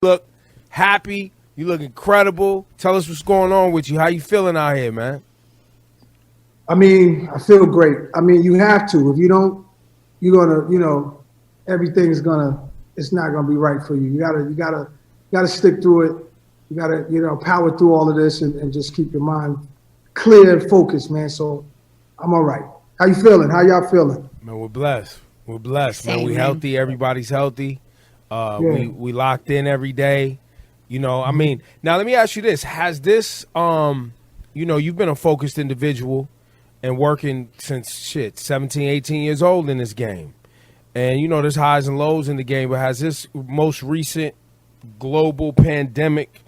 look happy. You look incredible. Tell us what's going on with you. How you feeling out here, man? I mean, I feel great. I mean, you have to. If you don't, you're gonna, everything's gonna. It's not gonna be right for you. You gotta stick through it. You gotta, power through all of this and just keep your mind clear and focused, man. So I'm all right. How you feeling? How y'all feeling? Man, we're blessed. We're blessed, man. Same, We man. healthy. Everybody's healthy. Yeah. We locked in every day. I mean, now let me ask you this. Has this, you've been a focused individual and working since 17, 18 years old in this game. And, there's highs and lows in the game, but has this most recent global pandemic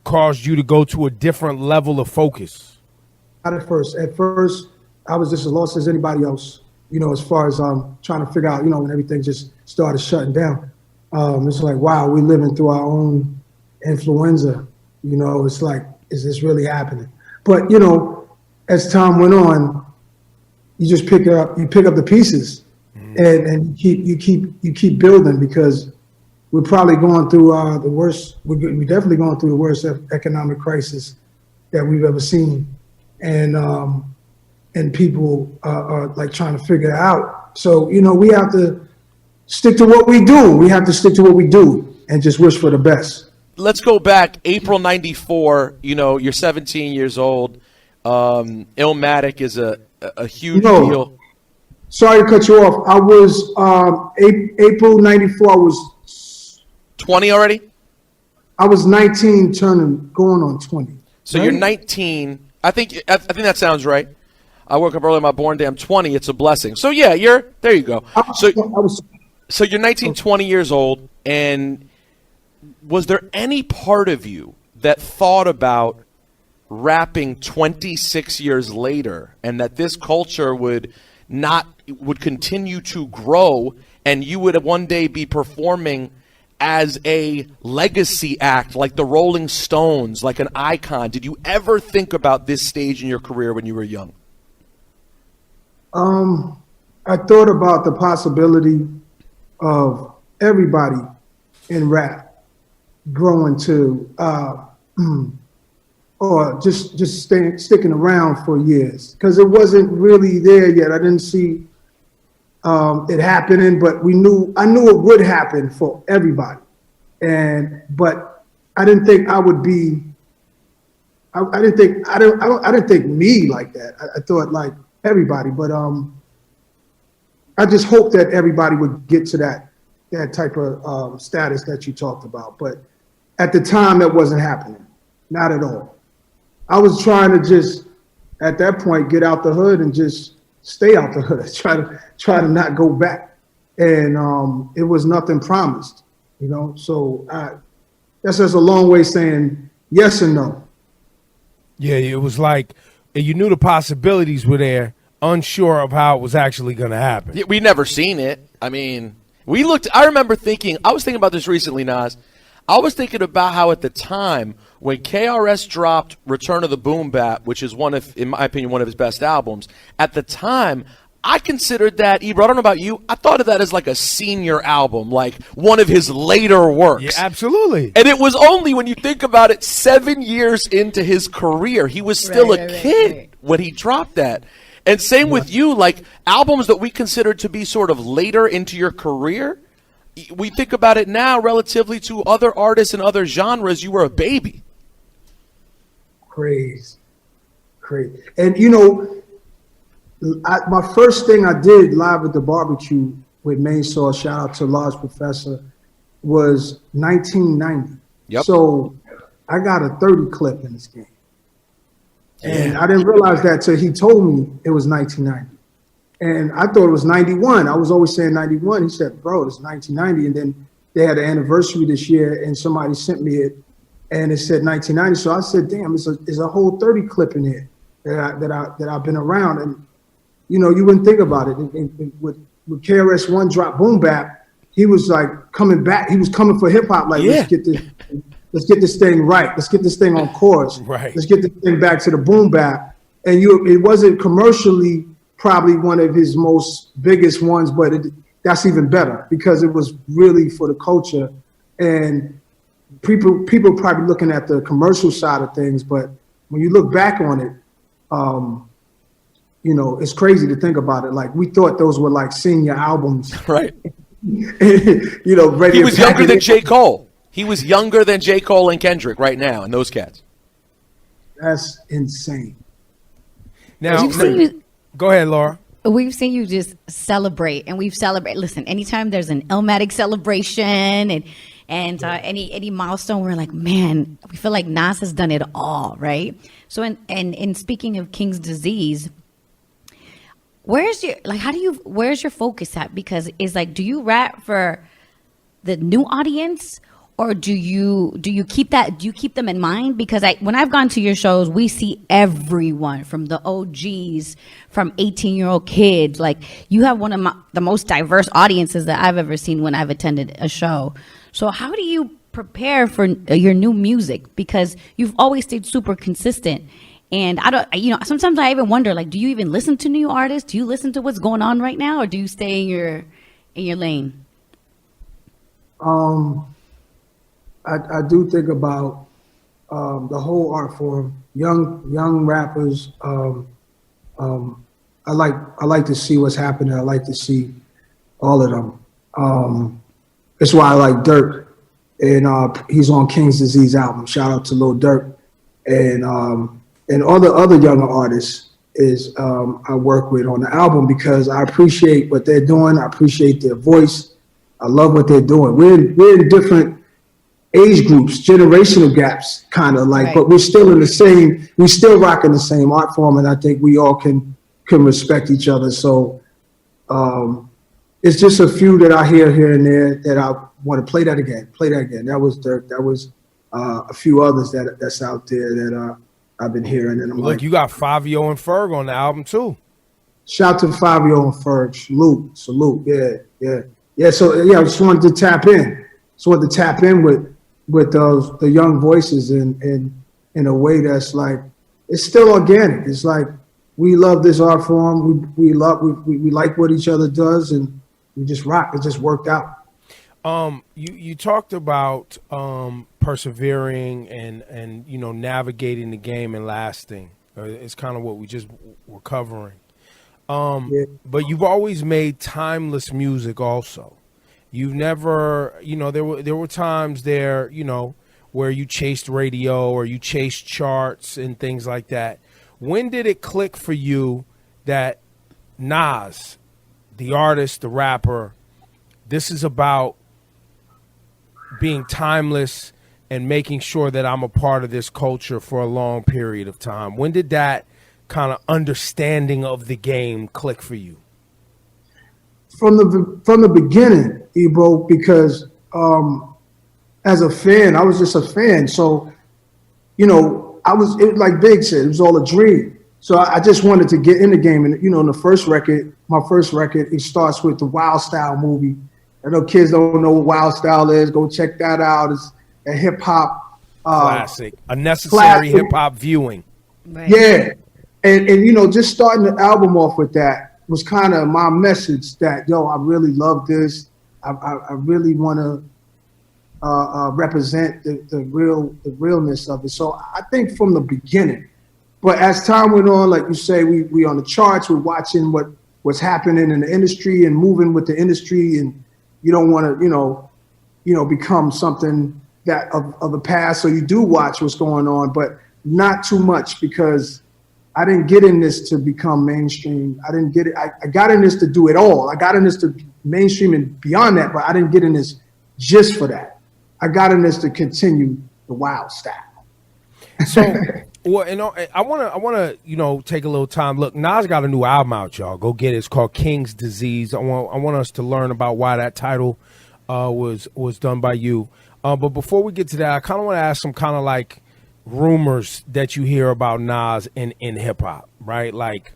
caused you to go to a different level of focus? Not at first. At first, I was just as lost as anybody else, as far as trying to figure out, when everything just started shutting down. It's like, wow, we're living through our own influenza. It's like, is this really happening? But, as time went on, you just pick up the pieces and you keep building, because we're probably going through the worst. We're definitely going through the worst economic crisis that we've ever seen. And people are like trying to figure it out. So, we have to stick to what we do. We have to stick to what we do and just wish for the best. Let's go back. April 94, you're 17 years old. Illmatic is a huge deal. Sorry to cut you off. I was, April 94, I was 20 already? I was 19 going on 20. So right? You're 19. I think that sounds right. I woke up early on my born day. I'm 20. It's a blessing. So yeah, there you go. So you're 19, 20 years old, and was there any part of you that thought about rapping 26 years later, and that this culture would continue to grow, and you would one day be performing as a legacy act, like the Rolling Stones, like an icon? Did you ever think about this stage in your career when you were young? I thought about the possibility of everybody in rap growing to, or just sticking around for years, because it wasn't really there yet. I didn't see it happening, but I knew it would happen for everybody, but I didn't think I would be. I didn't think me like that. I thought like everybody, but I just hope that everybody would get to that type of status that you talked about. But at the time, that wasn't happening, not at all. I was trying to just, at that point, get out the hood and just stay out the hood, try to not go back. And it was nothing promised, So that's just a long way saying yes and no. Yeah, it was like you knew the possibilities were there, unsure of how it was actually going to happen. Yeah, we never seen it. I mean, I remember thinking, I was thinking about this recently, Nas. I was thinking about how at the time when KRS dropped Return of the Boom Bap, which is in my opinion, one of his best albums, at the time, I considered that, Ebro, I don't know about you, I thought of that as like a senior album, like one of his later works. Yeah, absolutely. And it was only, when you think about it, 7 years into his career. He was still a kid when he dropped that. And same with you, like albums that we consider to be sort of later into your career, we think about it now relatively to other artists and other genres. You were a baby. Crazy. And my first thing I did live at the barbecue with Main Source, shout out to Large Professor, was 1990. Yep. So I got a 30 clip in this game. And I didn't realize that till he told me it was 1990. And I thought it was 91. I was always saying 91. He said, bro, it's 1990. And then they had an anniversary this year, and somebody sent me it, and it said 1990. So I said, damn, it's a whole 30 clip in here that I've been around. And, you wouldn't think about it. And with KRS-One drop Boom Bap, he was like coming back. He was coming for hip hop. Like, let's get this thing right. Let's get this thing on course. Right. Let's get this thing back to the Boom Bap. And it wasn't commercially probably one of his most biggest ones, but that's even better because it was really for the culture. And people probably looking at the commercial side of things, but when you look back on it, you know, it's crazy to think about it. Like, we thought those were like senior albums. Right. You know, ready. He was younger than J. Cole. He was younger than J. Cole and Kendrick right now, and those cats. That's insane. Now, go ahead, Laura. We've seen you just celebrate, and we've celebrated. Listen, anytime there's an Illmatic celebration and any milestone, we're like, man, we feel like Nas has done it all, right? So, in speaking of King's Disease, where's your focus at? Because it's like, do you rap for the new audience, or do you keep them in mind? Because when I've gone to your shows, we see everyone from the OGs, from 18-year-old kids. Like, you have one of the most diverse audiences that I've ever seen when I've attended a show. So how do you prepare for your new music? Because you've always stayed super consistent. And sometimes I even wonder, like, do you even listen to new artists? Do you listen to what's going on right now, or do you stay in your lane? I do think about the whole art form, young rappers. I like to see what's happening. I like to see all of them. That's why I like Dirk, and he's on King's Disease album. Shout out to Lil Durk, and all the other younger artists I work with on the album, because I appreciate what they're doing. I appreciate their voice. I love what they're doing. We're in different age groups, generational gaps, kind of like, right. But we're still rocking the same art form, and I think we all can respect each other. So it's just a few that I hear here and there that I want to play that again. That was Dirk. That was a few others that's out there that I've been hearing. And I'm Look, you got Fabio and Ferg on the album too. Shout to Fabio and Ferg. Salute. Yeah. So yeah, I just wanted to tap in. With the young voices in a way that's like, it's still organic. It's like, we love this art form. We like what each other does, and we just rock. It just worked out. You talked about persevering and navigating the game and lasting. It's kind of what we just were covering. Yeah. But you've always made timeless music also. You've never, there were times there, where you chased radio or you chased charts and things like that. When did it click for you that Nas, the artist, the rapper, this is about being timeless and making sure that I'm a part of this culture for a long period of time? When did that kind of understanding of the game click for you? From the beginning, Ebro, because as a fan, I was just a fan. So, like Big said, it was all a dream. So I just wanted to get in the game. And, my first record, it starts with the Wild Style movie. I know kids don't know what Wild Style is. Go check that out. It's a hip hop classic, a necessary hip hop viewing. Right. Yeah, and just starting the album off with that was kind of my message that, I really love this. I really want to represent the realness of it. So I think from the beginning, but as time went on, like you say, we on the charts, we're watching what's happening in the industry and moving with the industry, and you don't want to, become something that of the past. So you do watch what's going on, but not too much, because I didn't get in this to become mainstream. I didn't get it. I got in this to do it all. I got in this to mainstream and beyond that, but I didn't get in this just for that. I got in this to continue the wild style. So, well, I want to, take a little time. Look, Nas got a new album out, y'all. Go get it. It's called King's Disease. I want us to learn about why that title was done by you. But before we get to that, I kind of want to ask some kind of like rumors that you hear about Nas in hip hop, right? Like,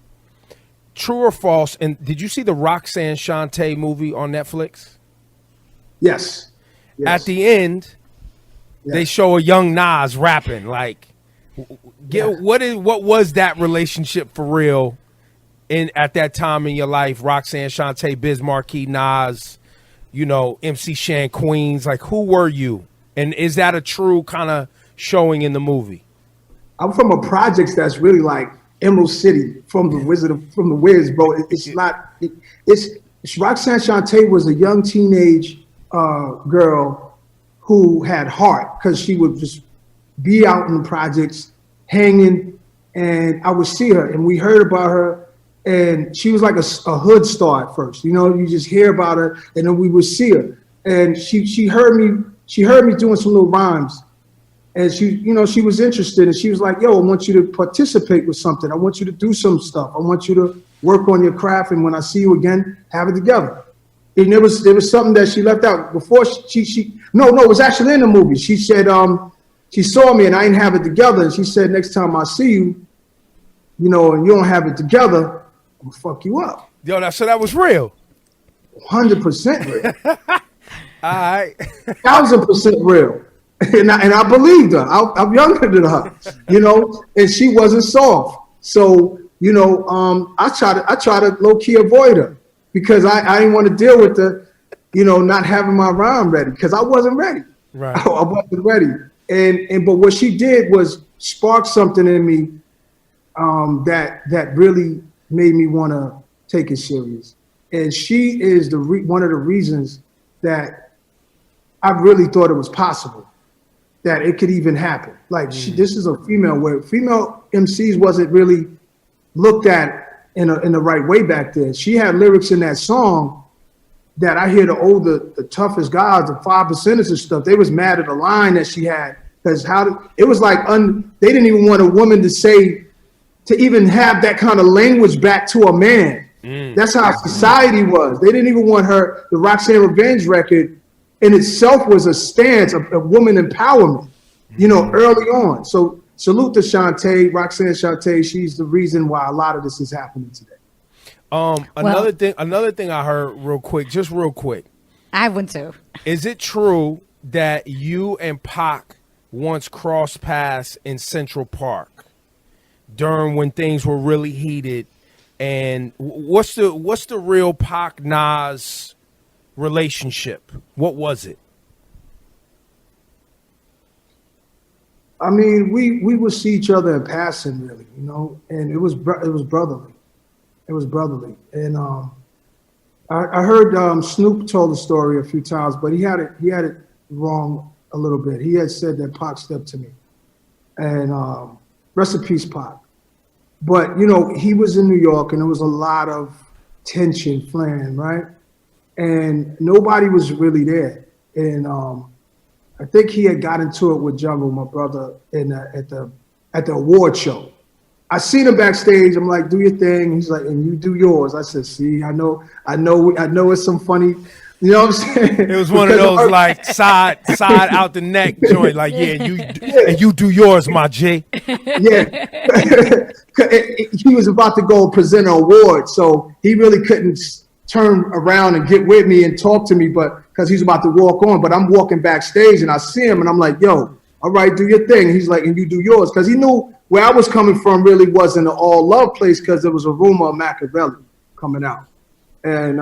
true or false? And did you see the Roxanne Shante movie on Netflix? Yes. At the end, they show a young Nas rapping. Like, what was that relationship for real? At that time in your life, Roxanne Shante, Biz Markie, Nas, MC Shan Queens? Like, who were you? And is that a true kind of showing in the movie? I'm from a projects that's really like Emerald City from the Wiz, bro. It's Roxanne Shante was a young teenage girl who had heart because she would just be out in the projects hanging, and I would see her, and we heard about her, and she was like a hood star at first. You just hear about her, and then we would see her, and she heard me doing some little rhymes. And she was interested, and she was like, yo, I want you to participate with something. I want you to do some stuff. I want you to work on your craft, and when I see you again, have it together. And there was something that she left out before no, it was actually in the movie. She said, she saw me and I didn't have it together, and she said, next time I see you, and you don't have it together, I'm gonna fuck you up. Yo, so that was real. 100% real. All right. 1,000% real. And I believed her. I'm younger than her, and she wasn't soft. So, I try to low key avoid her because I didn't want to deal with the, not having my rhyme ready because I wasn't ready. Right. I wasn't ready. But what she did was spark something in me that really made me want to take it serious. And she is one of the reasons that I really thought it was possible, that it could even happen. Like this is a female where female MCs wasn't really looked at in the right way back then. She had lyrics in that song that I hear the toughest guys, the 5%ers and stuff, they was mad at the line that she had because it was like they didn't even want a woman to even have that kind of language back to a man. That's how society was. They didn't even want her. The Roxanne Revenge record in itself was a stance of woman empowerment, early on. So salute to Shantae, Roxanne Shantae. She's the reason why a lot of this is happening today. Another thing I heard real quick. I went to. Is it true that you and Pac once crossed paths in Central Park during when things were really heated? And what's the real Pac Nas relationship? What was it? I mean, we would see each other in passing, really, and it was brotherly. It was brotherly, and I heard Snoop told the story a few times, but he had it wrong a little bit. He had said that Pac stepped to me, and rest in peace, Pac. But he was in New York, and there was a lot of tension flaring, right? And nobody was really there, and I think he had got into it with Jungle, my brother, at the award show. I seen him backstage. I'm like, do your thing. He's like, and you do yours. I said, see, I know it's some funny, you know what I'm saying? It was one of those like side out the neck joint, like, and you do yours, my G. Yeah. He was about to go present an award, so he really couldn't turn around and get with me and talk to me, but because he's about to walk on. But I'm walking backstage and I see him and I'm like, yo, all right, do your thing. And he's like, and you do yours. Because he knew where I was coming from really wasn't an all love place because there was a rumor of Machiavelli coming out. And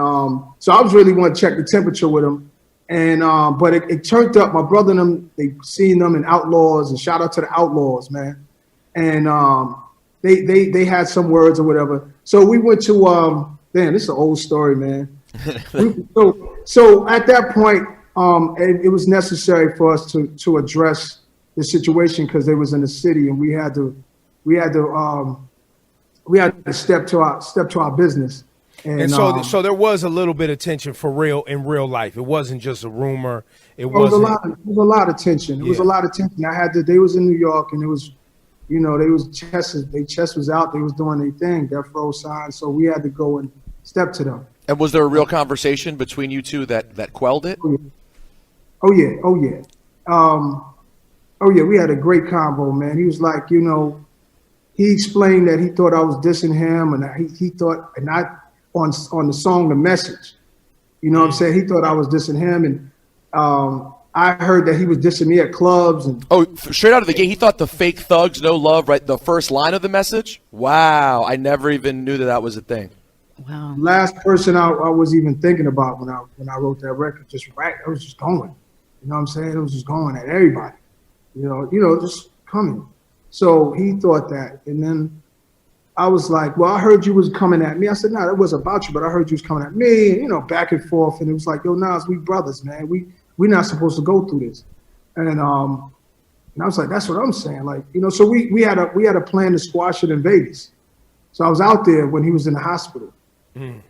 so I was really want to check the temperature with him. And but it turned up. My brother and them, they seen them in Outlaws, and shout out to the Outlaws, man. And they had some words or whatever. So we went to damn, this is an old story, man. So at that point, it was necessary for us to address the situation because they was in the city, and we had to step to our business. And so there was a little bit of tension for real in real life. It wasn't just a rumor. It was a lot of tension. It was a lot of tension. They was in New York, and it was, their chest was out. They was doing their thing, Death Row sign. So we had to go and step to them. And was there a real conversation between you two that quelled it? Oh yeah. We had a great convo, man. He was like, he explained that he thought I was dissing him, and he thought, and I on the song The Message, what I'm saying? He thought I was dissing him, and I heard that he was dissing me at clubs. And straight out of the gate, he thought the fake thugs, no love, right? The first line of The Message? Wow, I never even knew that was a thing. Wow. Last person I was even thinking about when I wrote that record, just right, I was just going. You know what I'm saying? It was just going at everybody. You know, just coming. So he thought that, and then I was like, well, I heard you was coming at me. I said, no, that wasn't about you, but I heard you was coming at me, and, you know, back and forth. And it was like, yo, Nas, we brothers, man. We're not supposed to go through this. And I was like, that's what I'm saying. Like, you know, so we had a plan to squash it in Vegas. So I was out there when he was in the hospital, and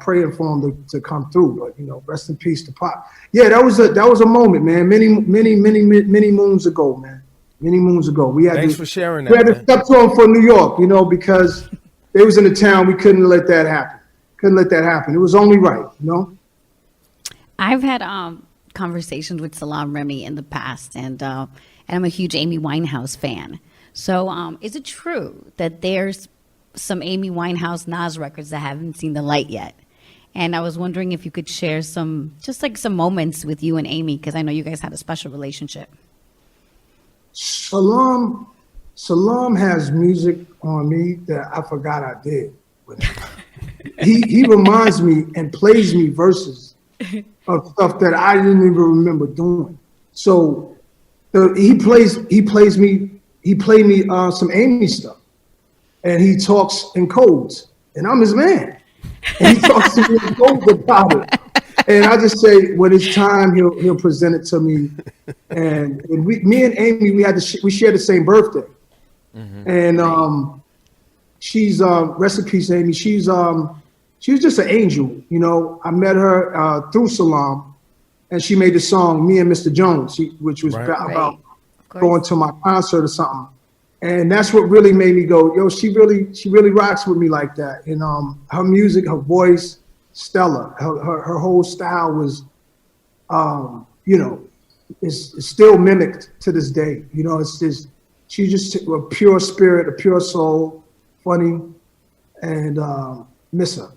praying for him to come through. But, you know, rest in peace to Pop. Yeah, that was a moment, man. Many moons ago, man. Many moons ago. Thanks for sharing that. We had to step to him for New York, you know, because they was in the town. We couldn't let that happen. It was only right, you know. I've had conversations with Salam Remy in the past, and I'm a huge Amy Winehouse fan. So is it true that there's some Amy Winehouse Nas records that haven't seen the light yet? And I was wondering if you could share some moments with you and Amy, because I know you guys had a special relationship. Salam has music on me that I forgot I did. He reminds me and plays me verses of stuff that I didn't even remember doing. So he played me some Amy stuff, and he talks in codes, and I'm his man, and he talks to me in codes about it. And I just say, when it's time, he'll present it to me. And me and Amy, we share the same birthday. And she's rest in peace, Amy. She was just an angel, you know. I met her through Salam, and she made the song "Me and Mr. Jones," which was about going to my concert or something. And that's what really made me go, yo, she really rocks with me like that. And her music, her voice, stellar. Her whole style was, you know, is still mimicked to this day. You know, it's just, she's just a pure spirit, a pure soul, funny, and I miss her.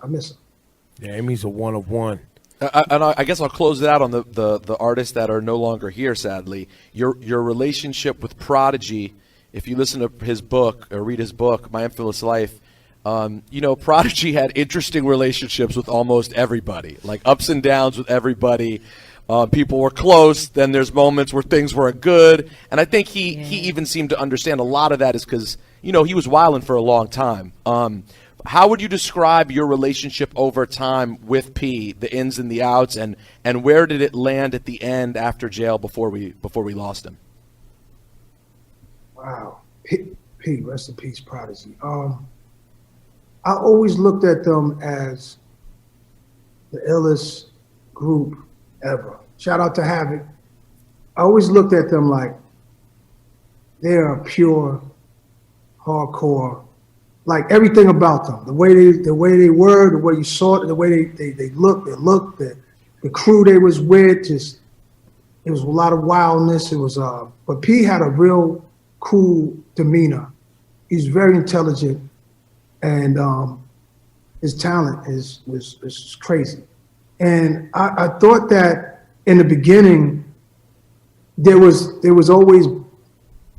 Yeah, Amy's a one of one. I guess I'll close it out on the artists that are no longer here, sadly. Your relationship with Prodigy, if you listen to his book or read his book, My Infamous Life, you know, Prodigy had interesting relationships with almost everybody, like ups and downs with everybody. People were close, then there's moments where things weren't good. And I think he even seemed to understand a lot of that is because, you know, he was wilding for a long time. How would you describe your relationship over time with P, the ins and the outs, and where did it land at the end after jail before we lost him? Wow. P, rest in peace, Prodigy. I always looked at them as the illest group ever. Shout out to Havoc. I always looked at them like they're a pure, hardcore, like everything about them. The way they were, the way you saw it, the way they looked, the crew they was with, just, it was a lot of wildness. It was but P had a real cool demeanor. He's very intelligent, and his talent was crazy. And I thought that in the beginning there was always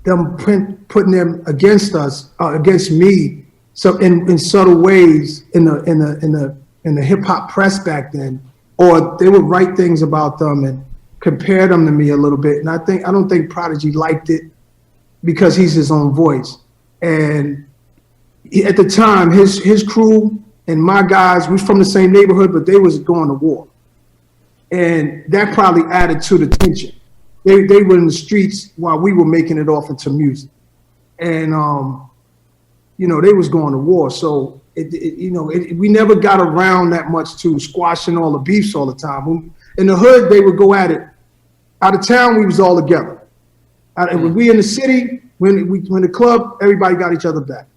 them putting them against us, against me, so in subtle ways in the hip hop press back then, or they would write things about them and compare them to me a little bit. And I don't think Prodigy liked it because he's his own voice. And at the time, his crew and my guys, we was from the same neighborhood, but they was going to war. And that probably added to the tension. They were in the streets while we were making it off into music. And, you know, they was going to war. So, we never got around that much to squashing all the beefs all the time. In the hood, they would go at it. Out of town, we was all together. And when we in the city, when the club, everybody got each other back.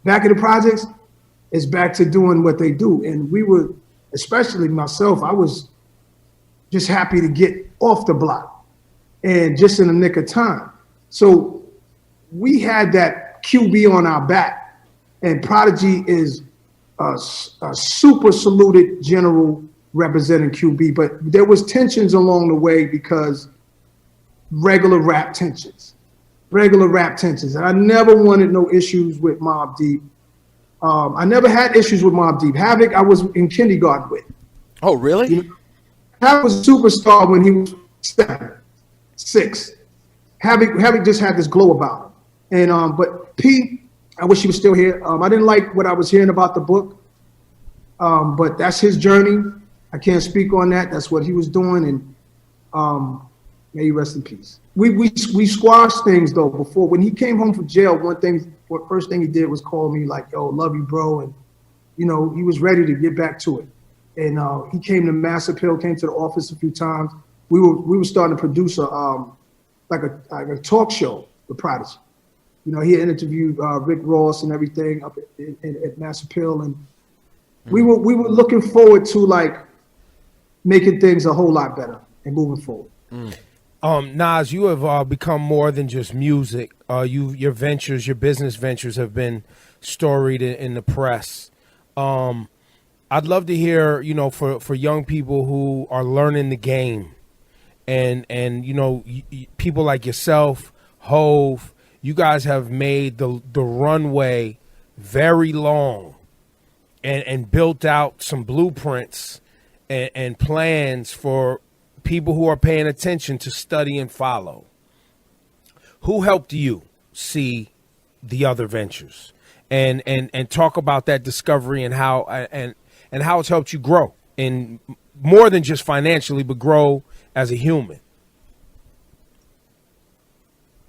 Back in the projects, it's back to doing what they do. And we were, especially myself, I was just happy to get off the block and just in the nick of time. So we had that QB on our back, and Prodigy is a super saluted general representing QB, but there was tensions along the way because regular rap tensions. And I never wanted no issues with Mobb Deep. I never had issues with Mobb Deep. Havoc, I was in kindergarten with. Oh, really? You know, Havoc was a superstar when he was 7, 6. Havoc just had this glow about him. And but P, I wish he was still here. I didn't like what I was hearing about the book, but that's his journey. I can't speak on that. That's what he was doing, and may he rest in peace. We squashed things though before. When he came home from jail, first thing he did was call me like, "Yo, love you, bro," and you know he was ready to get back to it. And he came to Mass Appeal, came to the office a few times. We were starting to produce like a talk show with Prodigy. You know, he had interviewed Rick Ross and everything up at Mass Appeal, and we were looking forward to like making things a whole lot better and moving forward. Nas, you have become more than just music. Your ventures, your business ventures, have been storied in the press. I'd love to hear, you know, for young people who are learning the game, and you know, people like yourself, Hove, you guys have made the runway very long, and built out some blueprints and plans for people who are paying attention to study and follow. Who helped you see the other ventures, and talk about that discovery and how and how it's helped you grow in more than just financially, but grow as a human?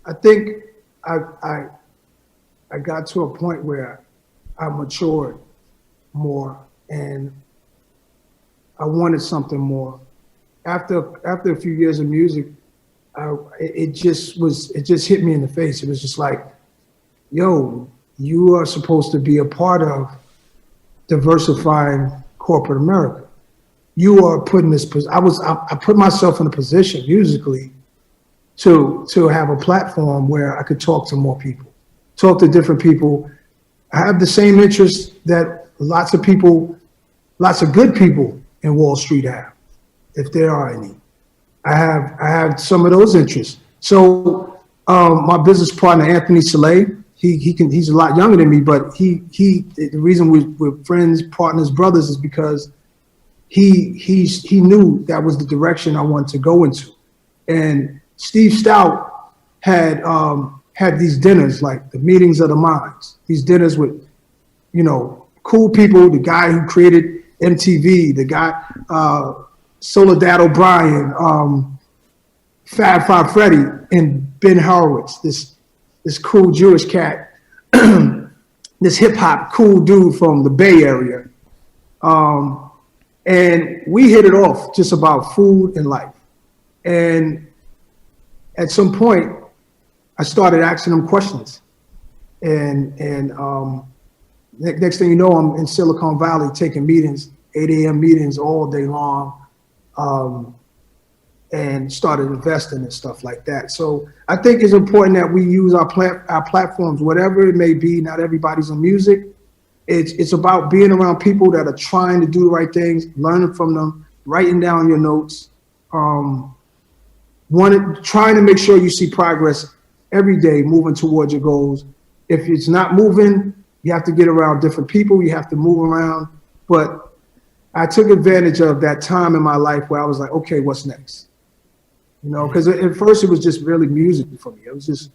I think I got to a point where I matured more and I wanted something more. After a few years of music, it just hit me in the face. It was just like, yo, you are supposed to be a part of diversifying corporate America. You are putting this. I put myself in a position musically to have a platform where I could talk to more people, talk to different people. I have the same interests that lots of good people in Wall Street have, if there are any. I have some of those interests. So my business partner, Anthony Soleil, he's a lot younger than me, but the reason we're friends, partners, brothers is because he knew that was the direction I wanted to go into. And Steve Stout had these dinners, like the meetings of the minds, these dinners with, you know, cool people, the guy who created MTV, the guy, Soledad O'Brien, Fab Five Freddy, and Ben Horowitz, this cool Jewish cat, this hip hop cool dude from the Bay Area. And we hit it off just about food and life. And at some point, I started asking them questions. And next thing you know, I'm in Silicon Valley taking meetings, 8 a.m. meetings all day long, and started investing and stuff like that. So I think it's important that we use our platforms, whatever it may be. Not everybody's in music. It's about being around people that are trying to do the right things, learning from them, writing down your notes, trying to make sure you see progress every day, moving towards your goals. If it's not moving, you have to get around different people. You have to move around. But I took advantage of that time in my life where I was like, okay, what's next? You know, because at first it was just really music for me. It was just,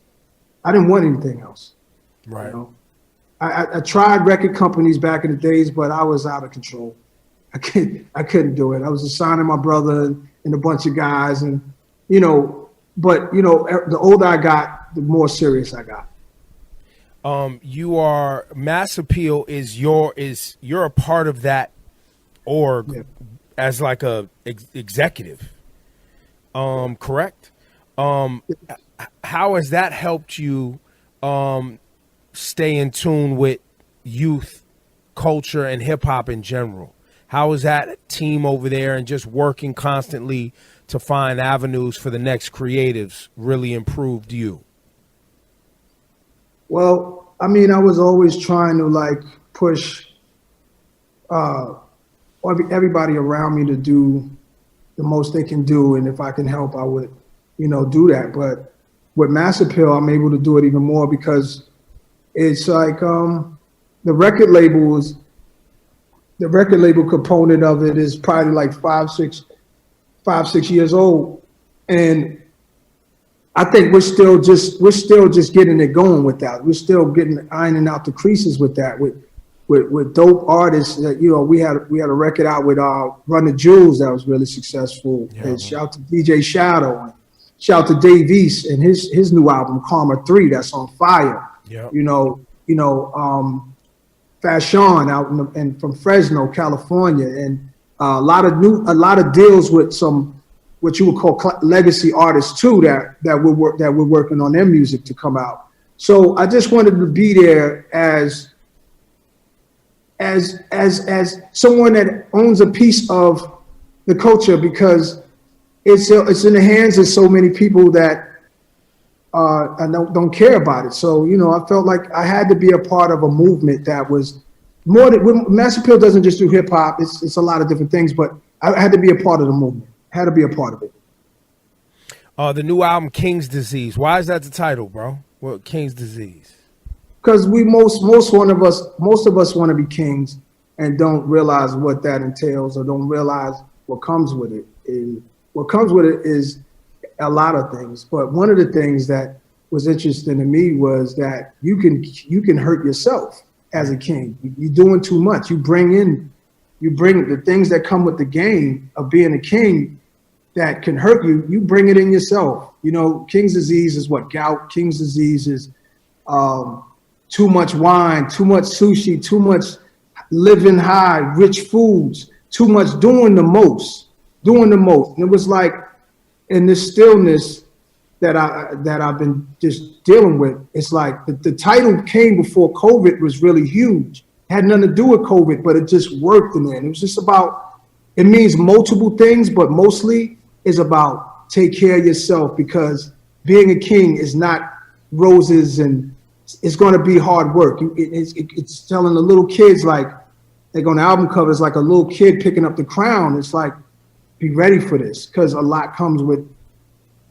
I didn't want anything else. Right. You know? I tried record companies back in the days, but I was out of control. I couldn't do it. I was just signing my brother and a bunch of guys, and you know, but you know, the older I got, the more serious I got. You are Mass Appeal you're a part of that org as like a executive. Correct? How has that helped you stay in tune with youth culture and hip hop in general? How is that team over there and just working constantly to find avenues for the next creatives really improved you? Well, I mean, I was always trying to like push everybody around me to do the most they can do, and if I can help, I would, you know, do that. But with Mass Appeal, I'm able to do it even more because it's like the record label component of it is probably like 5-6 years old, and I think we're still just getting it going with that. We're still ironing out the creases with that. With dope artists that, you know, we had a record out with Run the Jewels that was really successful. Yeah, and shout out to DJ Shadow, and shout out to Dave East and his new album Karma 3 that's on fire. Yeah. You know, Fashion out and from Fresno, California, and a lot of deals with some what you would call legacy artists too that we're working on their music to come out. So I just wanted to be there as someone that owns a piece of the culture, because it's in the hands of so many people that don't care about it. So, you know, I felt like I had to be a part of a movement that was more than Mass Appeal doesn't just do hip hop. It's a lot of different things, but I had to be a part of the movement. Had to be a part of it. The new album King's Disease. Why is that the title, bro? Well, King's Disease. Because most of us want to be kings and don't realize what that entails, or don't realize what comes with it. And what comes with it is a lot of things. But one of the things that was interesting to me was that you can hurt yourself as a king. You're doing too much. You bring the things that come with the game of being a king that can hurt you. You bring it in yourself. You know, King's Disease is what? Gout. King's Disease is too much wine, too much sushi, too much living high, rich foods, too much doing the most. And it was like, in this stillness that I've been just dealing with, it's like the title came before COVID was really huge. It had nothing to do with COVID, but it just worked in there. And it was just about, it means multiple things, but mostly is about take care of yourself, because being a king is not roses, and it's going to be hard work. It's telling the little kids, like on the album cover, it's like a little kid picking up the crown. It's like, be ready for this, because a lot comes with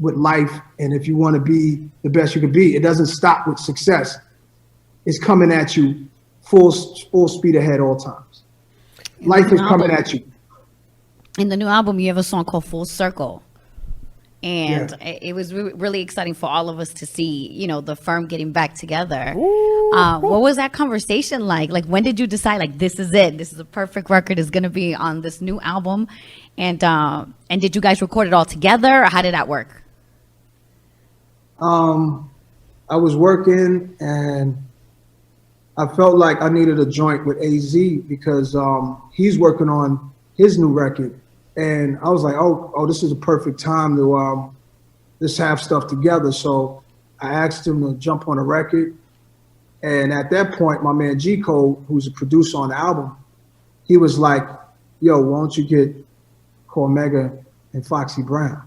life. And if you want to be the best you can be, it doesn't stop with success. It's coming at you full speed ahead all times. Life is coming at you. In the new album, you have a song called Full Circle. And it was really exciting for all of us to see, you know, the firm getting back together. What was that conversation like? Like, when did you decide, like, this is it? This is a perfect record. It's going to be on this new album. And did you guys record it all together, or how did that work? I was working, and I felt like I needed a joint with AZ, because he's working on his new record. And I was like, oh, this is a perfect time to just have stuff together. So I asked him to jump on a record. And at that point, my man G Code, who's a producer on the album, he was like, yo, why don't you get Cormega and Foxy Brown?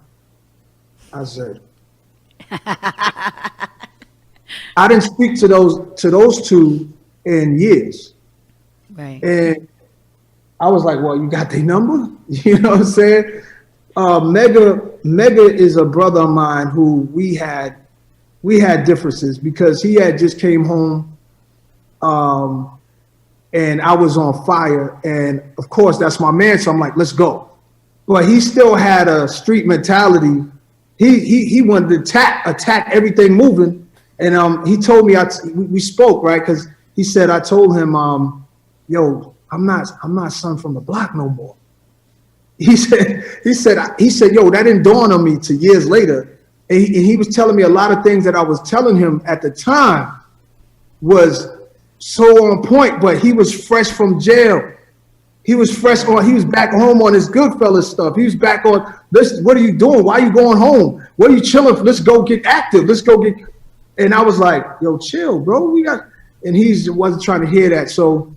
I said, I didn't speak to those two in years. Right. And I was like, well, you got their number? You know what I'm saying? Mega is a brother of mine who we had differences, because he had just came home, and I was on fire. And of course, that's my man. So I'm like, let's go. But he still had a street mentality. He wanted to attack everything moving. And he told me, we spoke, right? Because he said, I told him, yo, I'm not son from the block no more. He said, yo, that didn't dawn on me till years later. And he was telling me a lot of things that I was telling him at the time was so on point, but he was fresh from jail. He was back home on his Goodfellas stuff. He was back on this. What are you doing? Why are you going home? What are you chilling? Let's go get active. And I was like, yo, chill, bro. And he wasn't trying to hear that. So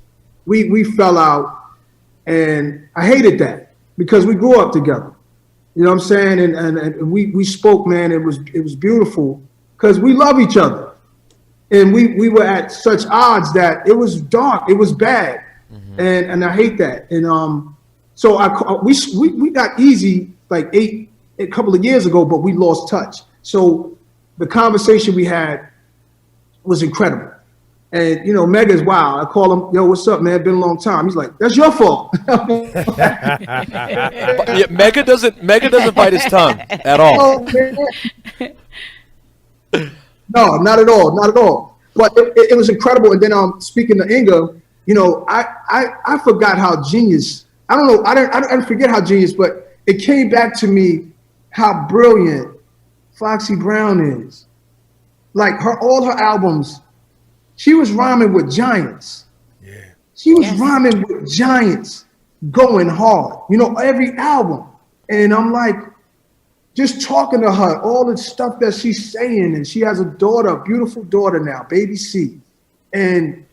we fell out, and I hated that, because we grew up together. You know what I'm saying? And we spoke, man. It was beautiful, because we love each other. And we were at such odds that it was dark. It was bad. Mm-hmm. And I hate that. And so we got easy like a couple of years ago, but we lost touch. So the conversation we had was incredible. And, you know, Mega's wild. I call him, yo, what's up, man? Been a long time. He's like, that's your fault. Yeah, Mega doesn't bite his tongue at all. No, not at all. Not at all. But it was incredible. And then speaking to Inga, you know, I forgot how genius, I don't know, I didn't forget how genius, but it came back to me how brilliant Foxy Brown is. Like all her albums, she was rhyming with giants. Yeah. She was rhyming with giants, going hard. You know, every album. And I'm like, just talking to her, all the stuff that she's saying, and she has a daughter, a beautiful daughter now, baby C. And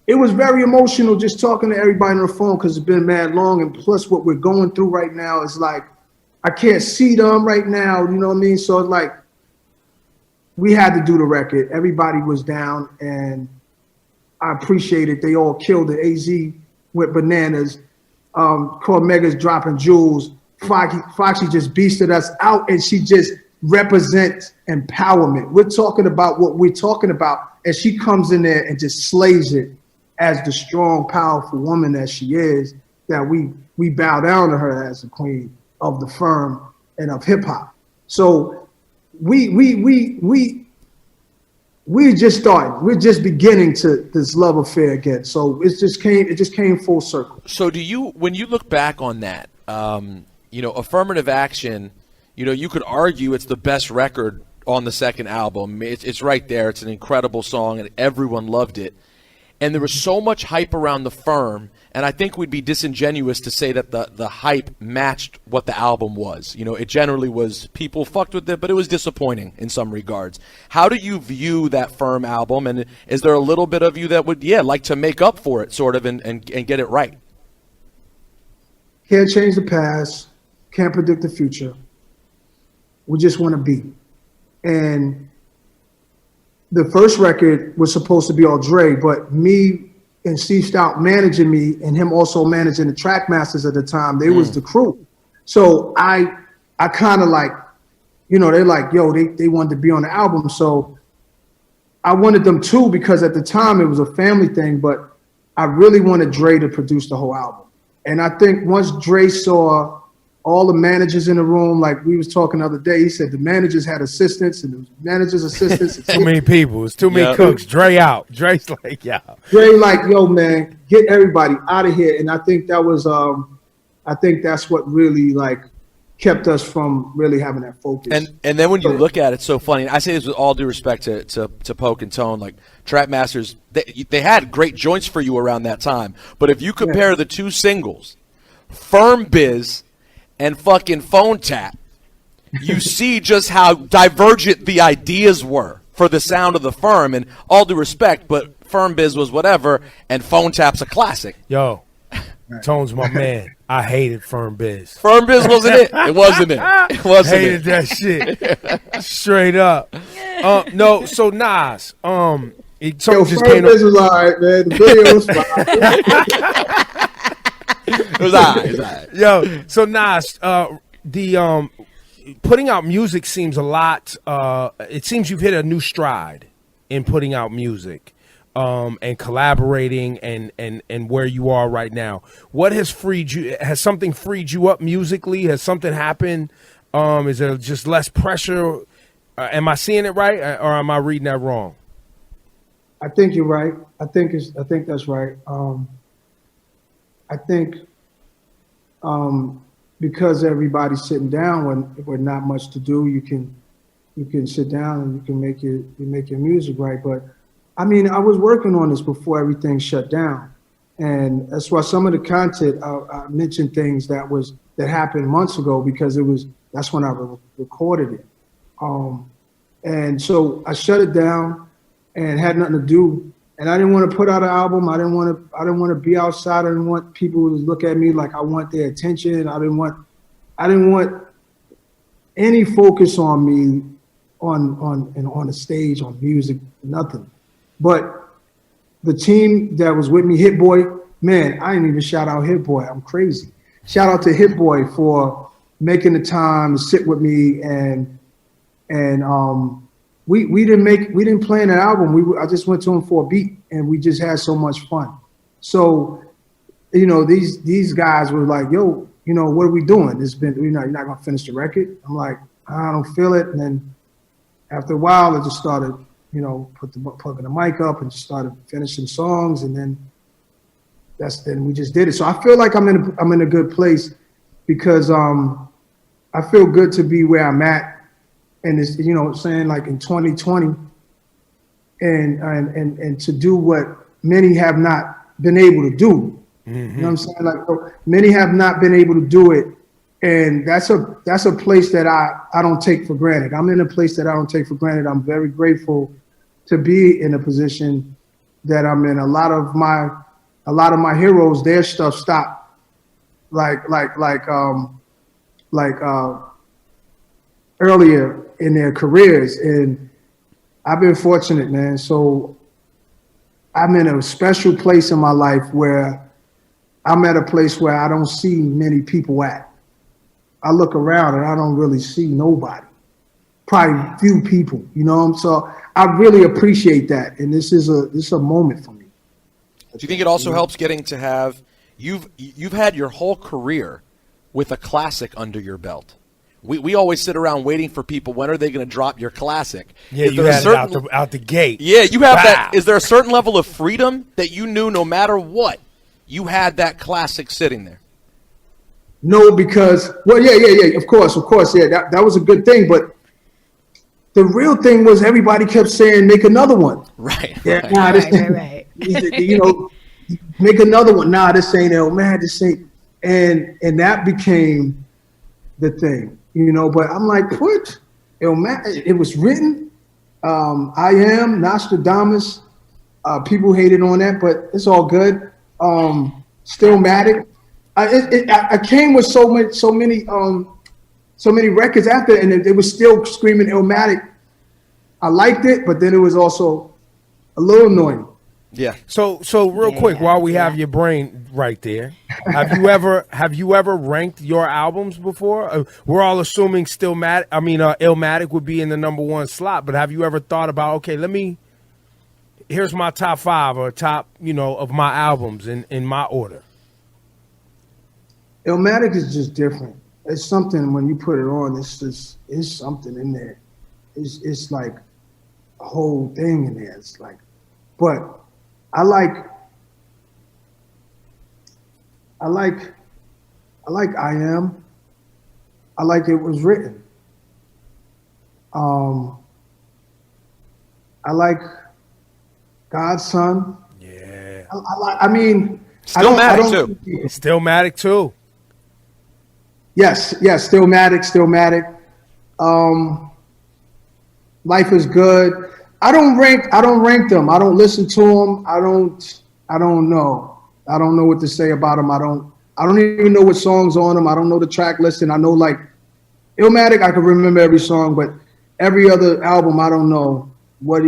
it was very emotional just talking to everybody on the phone because it's been mad long. And plus what we're going through right now is like, I can't see them right now, you know what I mean? So it's like, we had to do the record. Everybody was down, and I appreciate it. They all killed it. AZ went bananas. Called Megas dropping jewels. Foxy just beasted us out, and she just represents empowerment. We're talking about what we're talking about, and she comes in there and just slays it as the strong, powerful woman that she is, that we bow down to her as the queen of the firm and of hip hop. So we just starting. We're just beginning to this love affair again. So it just came full circle. So when you look back on that, you know, Affirmative Action, you know, you could argue it's the best record on the second album. It's right there. It's an incredible song, and everyone loved it. And there was so much hype around the firm, and I think we'd be disingenuous to say that the hype matched what the album was. You know, it generally was, people fucked with it, but it was disappointing in some regards. How do you view that firm album, and is there a little bit of you that would, like to make up for it, sort of, and get it right? Can't change the past, can't predict the future. We just want to be. And the first record was supposed to be all Dre, but me and Steve Stout managing me and him also managing the track masters at the time, they was the crew. So I kind of like, you know, they're like, yo, they wanted to be on the album. So I wanted them too, because at the time it was a family thing, but I really wanted Dre to produce the whole album. And I think once Dre saw all the managers in the room, like we was talking the other day, he said the managers had assistants and the managers' assistants. Too many people. It's too many cooks. Dre out. Dre's like, yeah. Dre like, yo, man, get everybody out of here. And I think that was, I think that's what really like kept us from really having that focus. And then when you look at it, it's so funny. I say this with all due respect to Poke and Tone, like Trap Masters, they had great joints for you around that time. But if you compare the two singles, Firm Biz and fucking Phone Tap, you see just how divergent the ideas were for the sound of the firm. And all due respect, but Firm Biz was whatever, and Phone Tap's a classic. Yo, Tone's my man. I hated Firm Biz. Firm Biz wasn't it. It wasn't it. It wasn't hated that shit. Straight up. No, so Nas, it just Firm Biz was all right, man. The video was fine. It was all right. Yo, so Nas, the putting out music seems a lot. It seems you've hit a new stride in putting out music, and collaborating, and where you are right now. What has freed you? Has something freed you up musically? Has something happened? Is there just less pressure? Am I seeing it right, or am I reading that wrong? I think you're right. I think that's right. I think because everybody's sitting down when with not much to do, you can sit down and you can make your music right. But I mean, I was working on this before everything shut down, and that's why some of the content I mentioned things that happened months ago, because that's when I recorded it, and so I shut it down and had nothing to do. And I didn't want to put out an album. I didn't want to be outside. I didn't want people to look at me like I want their attention. I didn't want any focus on me on the stage, on music, nothing. But the team that was with me, Hit Boy, man, I didn't even shout out Hit Boy. I'm crazy. Shout out to Hit Boy for making the time to sit with me and we didn't plan an album. I just went to him for a beat, and we just had so much fun. So, you know, these guys were like, "Yo, you know, what are we doing? You're not gonna finish the record." I'm like, "I don't feel it." And then after a while, I just started, you know, plugging the mic up and just started finishing songs, and then we just did it. So I feel like I'm in a good place because I feel good to be where I'm at, and it's, you know what I'm saying, like in 2020, and to do what many have not been able to do. Mm-hmm. You know what I'm saying? Like many have not been able to do it, and that's a place that I don't take for granted. I'm in a place that I don't take for granted. I'm very grateful to be in a position that I'm in. A lot of my heroes, their stuff stopped, like earlier in their careers, and I've been fortunate, man. So I'm in a special place in my life where I'm at a place where I don't see many people at. I look around and I don't really see nobody, probably few people, you know. So I really appreciate that, and this is a moment for me. Do you think it also helps getting to have you've had your whole career with a classic under your belt? We always sit around waiting for people. When are they going to drop your classic? Yeah, you had it out the gate. Yeah, you have that. Is there a certain level of freedom that you knew no matter what, you had that classic sitting there? No, because, well, yeah, of course, yeah, that was a good thing, but the real thing was everybody kept saying, make another one. Right. Yeah, right. Nah, right. You know, make another one. Nah, this ain't Illmatic, this ain't, and that became the thing, you know. But I'm like, what? Illmatic, it was written. I Am, Nostradamus. People hated on that, but it's all good. Stillmatic. I came with so many records after, and it was still screaming Illmatic. I liked it, but then it was also a little annoying. Yeah. So real quick, while we have your brain right there, have you ever ranked your albums before? We're all assuming Illmatic would be in the number one slot, but have you ever thought about, okay, here's my top 5 or top, you know, of my albums in my order? Illmatic is just different. It's something when you put it on. It's something in there. It's like a whole thing in there. It's like, but I like I Am. I like It Was Written. I like God's Son. Yeah. I mean, Stillmatic too. Stillmatic too. Yes, Stillmatic. Life Is Good. I don't rank them. I don't listen to them. I don't know. I don't know what to say about them. I don't even know what songs on them. I don't know the track listing. I know, like, Illmatic, I can remember every song, but every other album, I don't know what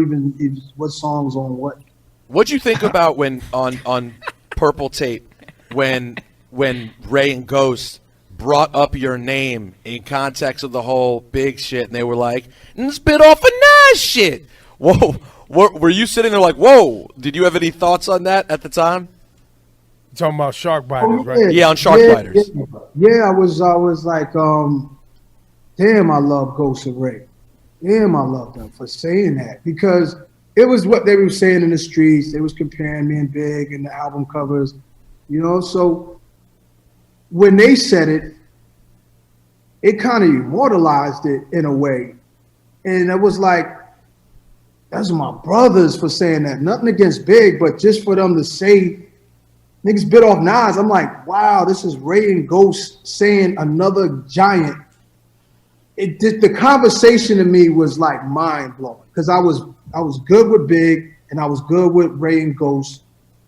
songs on what. What'd you think about when on Purple Tape when Ray and Ghost brought up your name in context of the whole big shit, and they were like, spit off a Nas shit. Whoa, were you sitting there like, whoa? Did you have any thoughts on that at the time? You're talking about Shark Biters, right? Yeah, on Shark Biters. Yeah, I was like, damn, I love Ghost and Ray. Damn, I love them for saying that, because it was what they were saying in the streets. They was comparing me and Big and the album covers, you know. So when they said it, it kind of immortalized it in a way. And it was like, that's my brothers for saying that. Nothing against Big, but just for them to say, niggas bit off Nas. I'm like, wow, this is Ray and Ghost saying another giant. The conversation to me was like mind blowing, because I was good with Big and I was good with Ray and Ghost.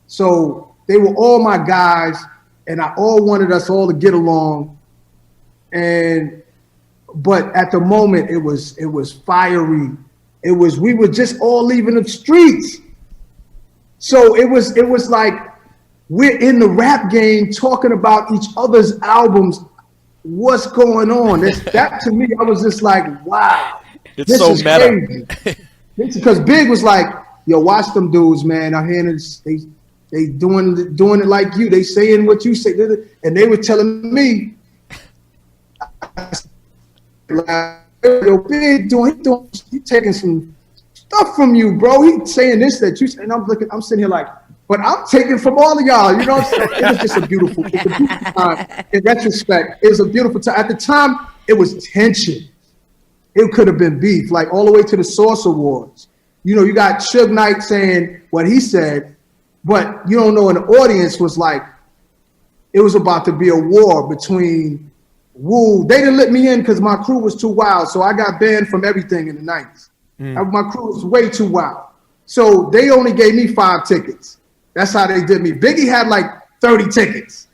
So they were all my guys, and I all wanted us all to get along. But at the moment it was fiery. We were just all leaving the streets. So it was like we're in the rap game talking about each other's albums. What's going on? That to me, I was just like, wow. It's this so is meta. crazy. Because Big was like, yo, watch them dudes, man. Our hands, they doing it like you. They saying what you say. And they were telling me, yo, Big he taking some stuff from you, bro. He saying this, that you say. And I'm sitting here like, but I'm taking from all of y'all. You know what I'm saying? It was just a beautiful time. In retrospect, it was a beautiful time. At the time, it was tension. It could have been beef, like all the way to the Source Awards. You know, you got Suge Knight saying what he said, but you don't know, an audience was like, it was about to be a war between Wu. They didn't let me in because my crew was too wild, so I got banned from everything in the 90s. My crew was way too wild. So they only gave me 5 tickets. That's how they did me. Biggie had like 30 tickets.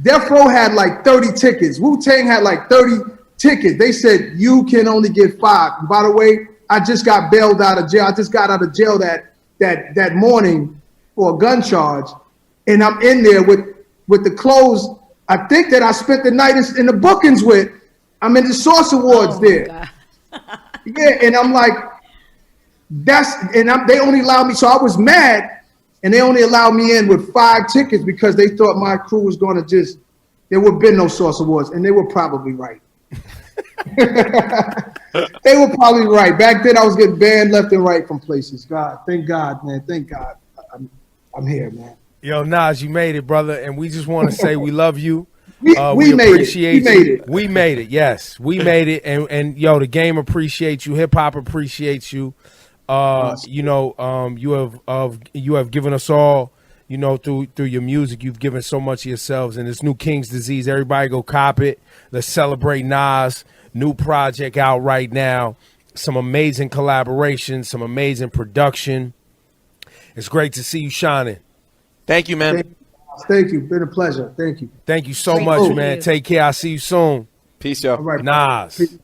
Death Row had like 30 tickets. Wu-Tang had like 30 tickets. They said, you can only get 5. And by the way, I just got bailed out of jail. I just got out of jail that morning for a gun charge. And I'm in there with the clothes I think that I spent the night in the bookings with. I'm in the Source Awards there. Yeah, and I'm like, they only allowed me, so I was mad. And they only allowed me in with 5 tickets because they thought my crew was going to there would have been no Source Awards. And they were probably right. They were probably right. Back then, I was getting banned left and right from places. God, thank God, man. Thank God. I'm here, man. Yo, Nas, you made it, brother. And we just want to say we love you. We made it. We made it. Yes, we made it. And yo, the game appreciates you. Hip hop appreciates you. You know, you have given us all, you know, through your music, you've given so much of yourselves. And this new King's Disease, everybody go cop it. Let's celebrate Nas. New project out right now. Some amazing collaborations, some amazing production. It's great to see you shining. Thank you, man. Thank you. Been a pleasure. Thank you. Thank you so much, man. Take care. I'll see you soon. Peace, yo. All right. Nas. Peace.